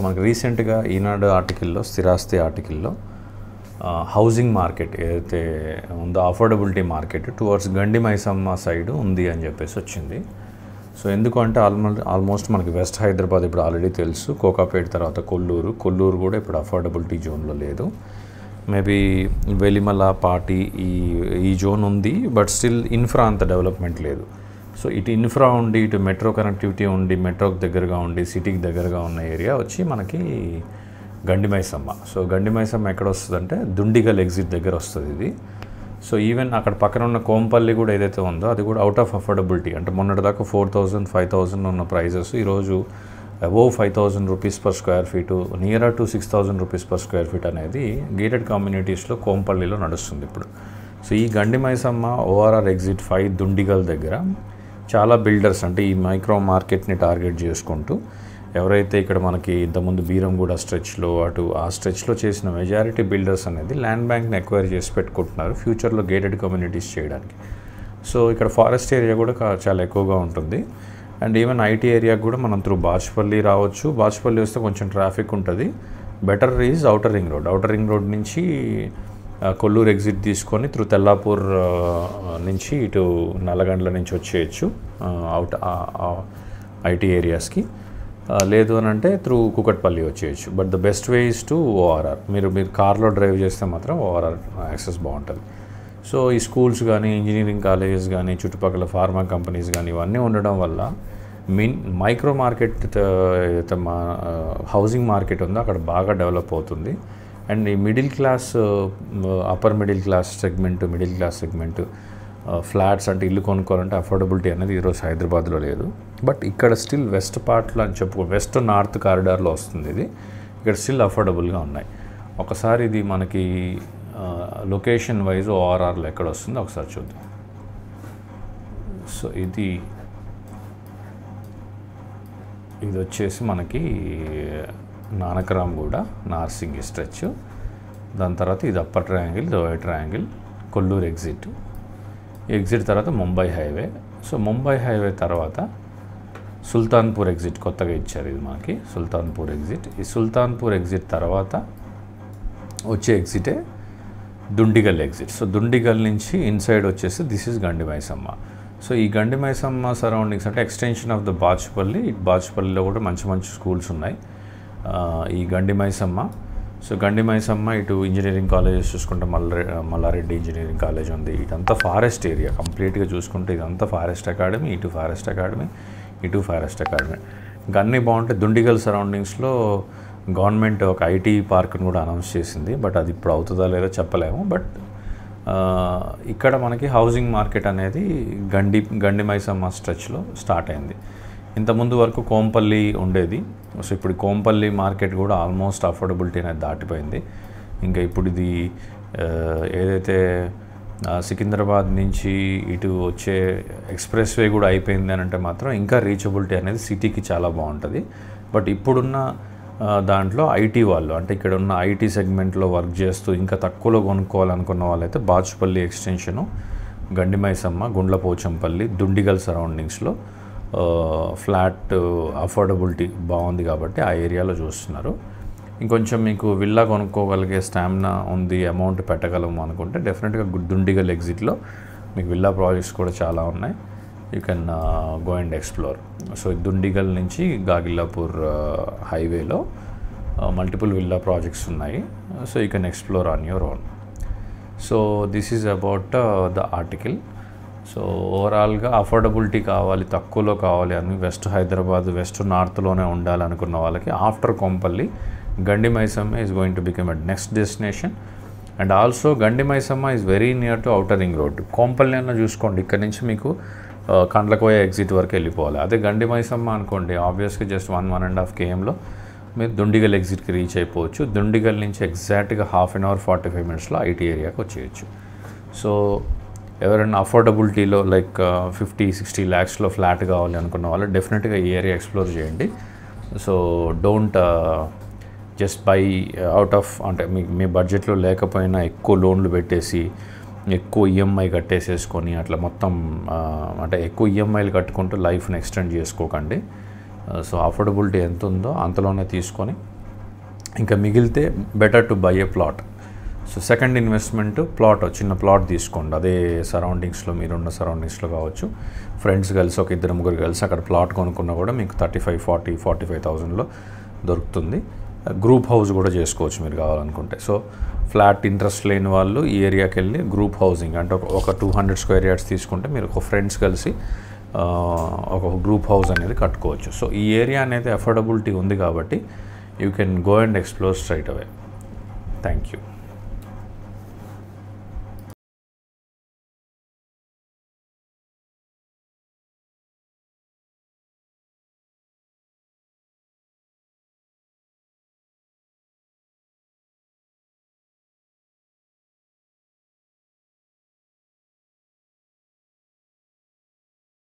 మనకు రీసెంట్గా ఈనాడు ఆర్టికల్లో స్థిరాస్తి ఆర్టికల్లో హౌసింగ్ మార్కెట్ ఏదైతే ఉందో అఫోర్డబిలిటీ మార్కెట్ టువర్డ్స్ గండి మైసమ్మ సైడ్ ఉంది అని చెప్పేసి వచ్చింది. సో ఎందుకంటే ఆల్మోస్ట్ మనకి వెస్ట్ హైదరాబాద్ ఇప్పుడు ఆల్రెడీ తెలుసు, కోకాపేట తర్వాత కొల్లూరు కూడా ఇప్పుడు అఫోర్డబిలిటీ జోన్లో లేదు. మేబీ వెలిమల పాటి ఈ జోన్ ఉంది, బట్ స్టిల్ ఇన్ఫ్రా అంత డెవలప్మెంట్ లేదు. సో ఇటు ఇన్ఫ్రా ఉండి, ఇటు మెట్రో కనెక్టివిటీ ఉండి, మెట్రోకి దగ్గరగా ఉండి, సిటీకి దగ్గరగా ఉన్న ఏరియా వచ్చి మనకి గండి మైసమ్మ. సో గండి మైసమ్మ ఎక్కడ వస్తుందంటే దుండిగల్ ఎగ్జిట్ దగ్గర వస్తుంది ఇది. సో ఈవెన్ అక్కడ పక్కన ఉన్న కోంపల్లి కూడా ఏదైతే ఉందో అది కూడా అవుట్ ఆఫ్ అఫోర్డబిలిటీ. అంటే మొన్నటిదాకా 4,000 5,000 ఉన్న ప్రైజెస్ ఈరోజు above 5,000 rupees per square feet, near to 6,000 rupees per square feet అనేది గేటెడ్ కమ్యూనిటీస్లో కోంపల్లిలో నడుస్తుంది ఇప్పుడు. సో ఈ గండి మైసమ్మ ఓఆర్ఆర్ ఎగ్జిట్ 5 దుండిగల్ దగ్గర చాలా బిల్డర్స్ అంటే ఈ మైక్రో మార్కెట్ని టార్గెట్ చేసుకుంటూ ఎవరైతే ఇక్కడ మనకి ఇంతకుముందు బీరంగూడ స్ట్రెచ్లో అటు ఆ స్ట్రెచ్లో చేసిన మెజారిటీ బిల్డర్స్ అనేది ల్యాండ్ బ్యాంక్ని ఎక్వైర్ చేసి పెట్టుకుంటున్నారు ఫ్యూచర్లో గేటెడ్ కమ్యూనిటీస్ చేయడానికి. సో ఇక్కడ ఫారెస్ట్ ఏరియా కూడా చాలా ఎక్కువగా ఉంటుంది. అండ్ ఈవెన్ ఐటీ ఏరియాకి కూడా మనం త్రూ బాచుపల్లి రావచ్చు. బాచుపల్లి వస్తే కొంచెం ట్రాఫిక్ ఉంటుంది. Better is outer ring road నుంచి కొల్లూరు ఎగ్జిట్ తీసుకొని త్రూ తెల్లాపూర్ నుంచి ఇటు నల్లగండ్ల నుంచి వచ్చేయచ్చు ఐటీ ఏరియాస్కి. లేదు అని అంటే త్రూ కుకట్పల్లి వచ్చేయచ్చు. But the best way is to ORR. మీరు కార్లో డ్రైవ్ చేస్తే మాత్రం ఓఆర్ఆర్ యాక్సెస్ బాగుంటుంది. సో ఈ స్కూల్స్ కానీ, ఇంజనీరింగ్ కాలేజెస్ కానీ, చుట్టుపక్కల ఫార్మా కంపెనీస్ కానీ ఇవన్నీ ఉండడం వల్ల మైక్రో మార్కెట్ ఏదైతే హౌసింగ్ మార్కెట్ ఉందో అక్కడ బాగా డెవలప్ అవుతుంది. అండ్ ఈ middle class, upper middle class segment flats అంటే ఇల్లు కొనుక్కోవాలంటే అఫోర్డబిలిటీ అనేది ఈరోజు హైదరాబాద్లో లేదు. బట్ ఇక్కడ స్టిల్ వెస్ట్ పార్ట్లో అని వెస్ట్ నార్త్ కారిడార్లో వస్తుంది ఇది. ఇక్కడ స్టిల్ అఫోర్డబుల్గా ఉన్నాయి. ఒకసారి ఇది మనకి లొకేషన్ వైజ్ ఓఆర్ఆర్లో ఎక్కడ వస్తుందో ఒకసారి చూద్దాం. సో ఇది వచ్చేసి మనకి నానకరాంగూడ నార్సింగి స్ట్రెచ్. దాని తర్వాత ఇది upper triangle, lower triangle, Kollur exit తర్వాత Mumbai highway. So Mumbai highway తర్వాత సుల్తాన్పూర్ ఎగ్జిట్ కొత్తగా ఇచ్చారు ఇది మనకి సుల్తాన్పూర్ ఎగ్జిట్. ఈ సుల్తాన్పూర్ ఎగ్జిట్ తర్వాత వచ్చే ఎగ్జిటే దుండిగల్ ఎగ్జిట్. సో దుండిగల్ నుంచి ఇన్సైడ్ వచ్చేసి this is Gandi Maisamma. So ఈ గండి మైసమ్మ సరౌండింగ్స్ అంటే ఎక్స్టెన్షన్ ఆఫ్ ద బాచుపల్లి. బాచుపల్లిలో కూడా మంచి స్కూల్స్ ఉన్నాయి ఈ గండి మైసమ్మ. సో గండి మైసమ్మ ఇటు ఇంజనీరింగ్ కాలేజెస్ చూసుకుంటే మల్లారెడ్డి ఇంజనీరింగ్ కాలేజ్ ఉంది. ఇదంతా ఫారెస్ట్ ఏరియా కంప్లీట్గా చూసుకుంటే ఇదంతా ఫారెస్ట్ అకాడమీ, ఇటు ఫారెస్ట్ అకాడమీ. ఇంకా అన్నీ బాగుంటాయి. దుండిగల్ సరౌండింగ్స్లో గవర్నమెంట్ ఒక ఐటీ పార్క్ని కూడా అనౌన్స్ చేసింది. బట్ అది ఇప్పుడు అవుతుందా లేదో చెప్పలేము. బట్ ఇక్కడ మనకి హౌసింగ్ మార్కెట్ అనేది గండి మైసమ్మ స్ట్రెచ్లో స్టార్ట్ అయింది. ఇంతకుముందు వరకు కోంపల్లి ఉండేది. సో ఇప్పుడు కోంపల్లి మార్కెట్ కూడా ఆల్మోస్ట్ అఫోర్డబిలిటీ అనేది దాటిపోయింది. ఇంకా ఇప్పుడు ఇది ఏదైతే సికింద్రాబాద్ నుంచి ఇటు వచ్చే ఎక్స్ప్రెస్ వే కూడా అయిపోయింది అని అంటే మాత్రం ఇంకా రీచబిలిటీ అనేది సిటీకి చాలా బాగుంటుంది. బట్ ఇప్పుడున్న దాంట్లో ఐటీ వాళ్ళు అంటే ఇక్కడ ఉన్న ఐటీ సెగ్మెంట్లో వర్క్ చేస్తూ ఇంకా తక్కువలో కొనుక్కోవాలనుకున్న వాళ్ళైతే బాచుపల్లి ఎక్స్టెన్షను, గండి మైసమ్మ, గుండ్లపోచంపల్లి, దుండిగల్ సరౌండింగ్స్లో ఫ్లాట్ అఫోర్డబిలిటీ బాగుంది కాబట్టి ఆ ఏరియాలో చూస్తున్నారు. ఇంకొంచెం మీకు విల్లా కొనుక్కోగలిగే స్టామినా ఉంది, అమౌంట్ పెట్టగలము అనుకుంటే డెఫినెట్గా దుండిగల్ ఎగ్జిట్లో మీకు విల్లా ప్రాజెక్ట్స్ కూడా చాలా ఉన్నాయి. You can go and explore. So Dundigal నుంచి గాగిల్లాపూర్ హైవేలో మల్టిపుల్ విల్లా ప్రాజెక్ట్స్ ఉన్నాయి. So you can explore on your own. So this is about the article. So ఓవరాల్గా అఫోర్డబిలిటీ కావాలి, తక్కువలో కావాలి అని వెస్ట్ నార్త్లోనే ఉండాలనుకున్న వాళ్ళకి after Kompally Gandi Maisamma is going to become a next destination. And also Gandi Maisamma is very near to outer ring road. Kompally అన్న చూసుకోండి, ఇక్కడ నుంచి మీకు కండ్లకోయ ఎగ్జిట్ వరకు వెళ్ళిపోవాలి. అదే గండి మైసమ్మ అనుకోండి ఆబ్వియస్గా జస్ట్ 1.5 kmలో మీరు దుండిగల్ ఎగ్జిట్కి రీచ్ అయిపోవచ్చు. దుండిగల్ నుంచి ఎగ్జాక్ట్గా 1/2 hour 45 minutesలో ఐటీ ఏరియాకి వచ్చేయచ్చు. సో ఎవరైనా అఫోర్డబిలిటీలో లైక్ 50-60 lakhsలో ఫ్లాట్ కావాలి అనుకున్న వాళ్ళు డెఫినెట్గా ఈ ఏరియా ఎక్స్ప్లోర్ చేయండి. So don't just by out of అంటే మీ బడ్జెట్లో లేకపోయినా ఎక్కువ లోన్లు పెట్టేసి ఎక్కువ ఈఎంఐ కట్టేసేసుకొని అట్లా మొత్తం అంటే ఎక్కువ ఈఎంఐలు కట్టుకుంటూ లైఫ్ని ఎక్స్టెండ్ చేసుకోకండి. సో అఫోర్డబిలిటీ ఎంత ఉందో అంతలోనే తీసుకొని ఇంకా మిగిలితే better to buy A plot. So second investment plot, చిన్న ప్లాట్ తీసుకోండి. అదే సరౌండింగ్స్లో, మీరున్న సరౌండింగ్స్లో కావచ్చు, ఫ్రెండ్స్ కలిసి ఒక 2-3 కలిసి అక్కడ ప్లాట్ కొనుక్కున్నా కూడా మీకు 35,000-45,000లో దొరుకుతుంది. గ్రూప్ హౌస్ కూడా చేసుకోవచ్చు మీరు కావాలనుకుంటే. సో ఫ్లాట్ ఇంట్రెస్ట్ లేని వాళ్ళు ఈ ఏరియాకి వెళ్ళి గ్రూప్ హౌసింగ్ అంటే ఒక 200 స్క్వేర్ యార్డ్స్ తీసుకుంటే మీరు ఒక ఫ్రెండ్స్ కలిసి ఒక గ్రూప్ హౌస్ అనేది కట్టుకోవచ్చు. సో ఈ ఏరియా అనేది అఫోర్డబిలిటీ ఉంది కాబట్టి you can go and explore straight away. Thank you.